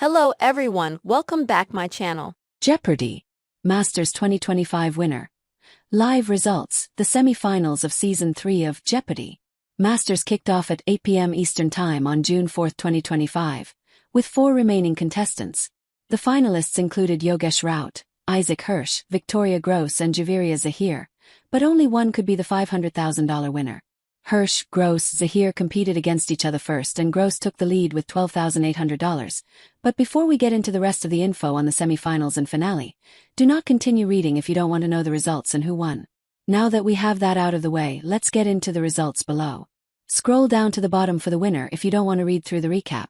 Hello everyone, welcome back my channel. Jeopardy! Masters 2025 winner. Live results, the semi-finals of Season 3 of Jeopardy! Masters kicked off at 8 p.m. Eastern Time on June 4, 2025, with 4 remaining contestants. The finalists included Yogesh Raut, Isaac Hirsch, Victoria Gross and Javiria Zahir, but only one could be the $500,000 winner. Hirsch, Gross, Zahir competed against each other first and Gross took the lead with $12,800. But before we get into the rest of the info on the semi-finals and finale, do not continue reading if you don't want to know the results and who won. Now that we have that out of the way, let's get into the results below. Scroll down to the bottom for the winner if you don't want to read through the recap.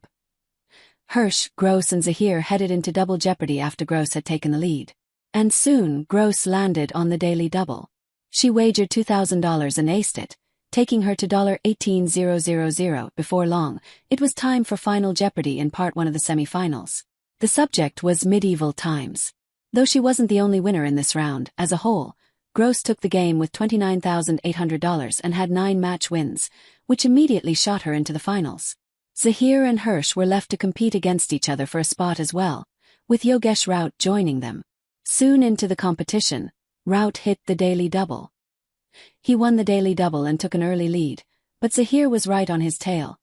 Hirsch, Gross and Zahir headed into double jeopardy after Gross had taken the lead. And soon, Gross landed on the daily double. She wagered $2,000 and aced it, taking her to $18,000. Before long, it was time for Final Jeopardy in part 1 of the semi-finals. The subject was medieval times. Though she wasn't the only winner in this round, as a whole, Gross took the game with $29,800 and had 9 match wins, which immediately shot her into the finals. Zahir and Hirsch were left to compete against each other for a spot as well, with Yogesh Raut joining them. Soon into the competition, Raut hit the daily double. He won the daily double and took an early lead, but Zahir was right on his tail.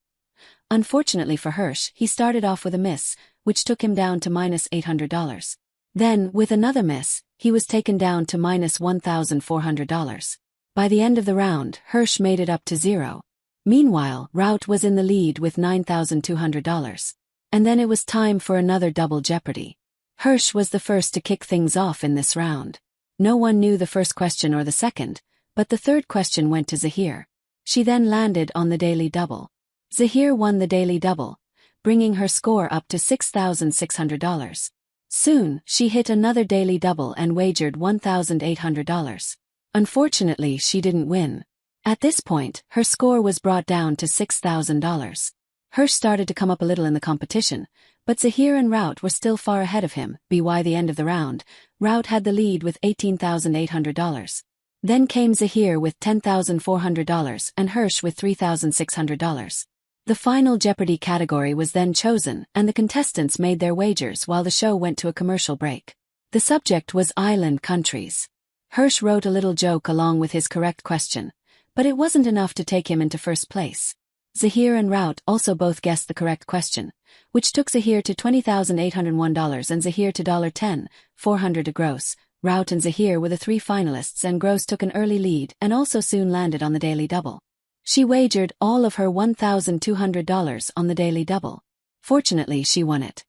Unfortunately for Hirsch, he started off with a miss, which took him down to -$800. Then, with another miss, he was taken down to -$1,400. By the end of the round, Hirsch made it up to 0. Meanwhile, Raut was in the lead with $9,200. And then it was time for another double jeopardy. Hirsch was the first to kick things off in this round. No one knew the first question or the second, but the third question went to Zahir. She then landed on the daily double. Zahir won the daily double, bringing her score up to $6,600. Soon, she hit another daily double and wagered $1,800. Unfortunately, she didn't win. At this point, her score was brought down to $6,000. Hirsch started to come up a little in the competition, but Zahir and Raut were still far ahead of him. By the end of the round, Raut had the lead with $18,800. Then came Zahir with $10,400 and Hirsch with $3,600. The Final Jeopardy category was then chosen and the contestants made their wagers while the show went to a commercial break. The subject was island countries. Hirsch wrote a little joke along with his correct question, but it wasn't enough to take him into first place. Zahir and Raut also both guessed the correct question, which took Zahir to $20,801 and Zahir to $10,400 to Gross. Raut and Zahir were the 3 finalists and Gross took an early lead and also soon landed on the daily double. She wagered all of her $1,200 on the daily double. Fortunately, she won it.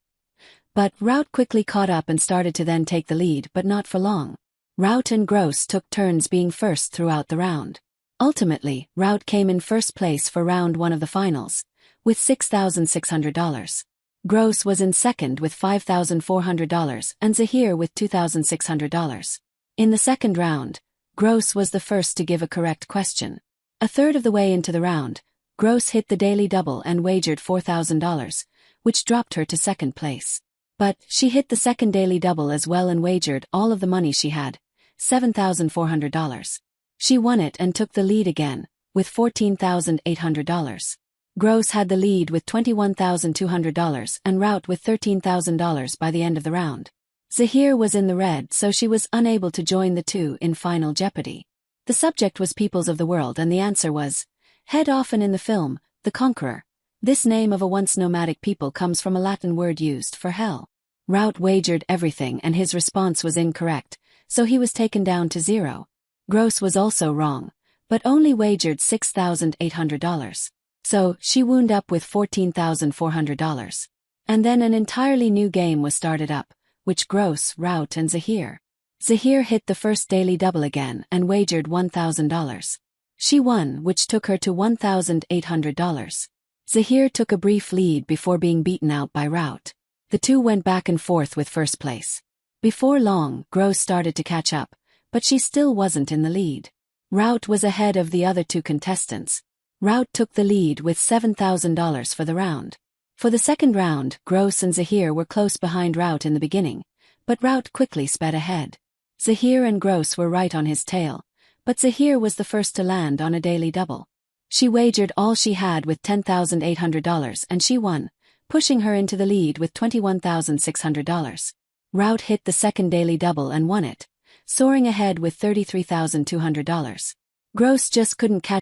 But Raut quickly caught up and started to then take the lead, but not for long. Raut and Gross took turns being first throughout the round. Ultimately, Raut came in first place for round 1 of the finals, with $6,600. Gross was in second with $5,400 and Zahir with $2,600. In the second round, Gross was the first to give a correct question. A third of the way into the round, Gross hit the daily double and wagered $4,000, which dropped her to second place. But she hit the second daily double as well and wagered all of the money she had, $7,400. She won it and took the lead again, with $14,800. Gross had the lead with $21,200 and Raut with $13,000 by the end of the round. Zahir was in the red, so she was unable to join the two in Final Jeopardy. The subject was peoples of the world and the answer was head. Often in the film, The Conqueror, this name of a once nomadic people comes from a Latin word used for hell. Raut wagered everything and his response was incorrect, so he was taken down to 0. Gross was also wrong, but only wagered $6,800. So, she wound up with $14,400. And then an entirely new game was started up, which Gross, Raut and Zahir. Zahir hit the first daily double again and wagered $1,000. She won, which took her to $1,800. Zahir took a brief lead before being beaten out by Raut. The two went back and forth with first place. Before long, Gross started to catch up, but she still wasn't in the lead. Raut was ahead of the other 2 contestants. Raut took the lead with $7,000 for the round. For the second round, Gross and Zahir were close behind Raut in the beginning, but Raut quickly sped ahead. Zahir and Gross were right on his tail, but Zahir was the first to land on a daily double. She wagered all she had with $10,800 and she won, pushing her into the lead with $21,600. Rout hit the second daily double and won it, soaring ahead with $33,200. Gross just couldn't catch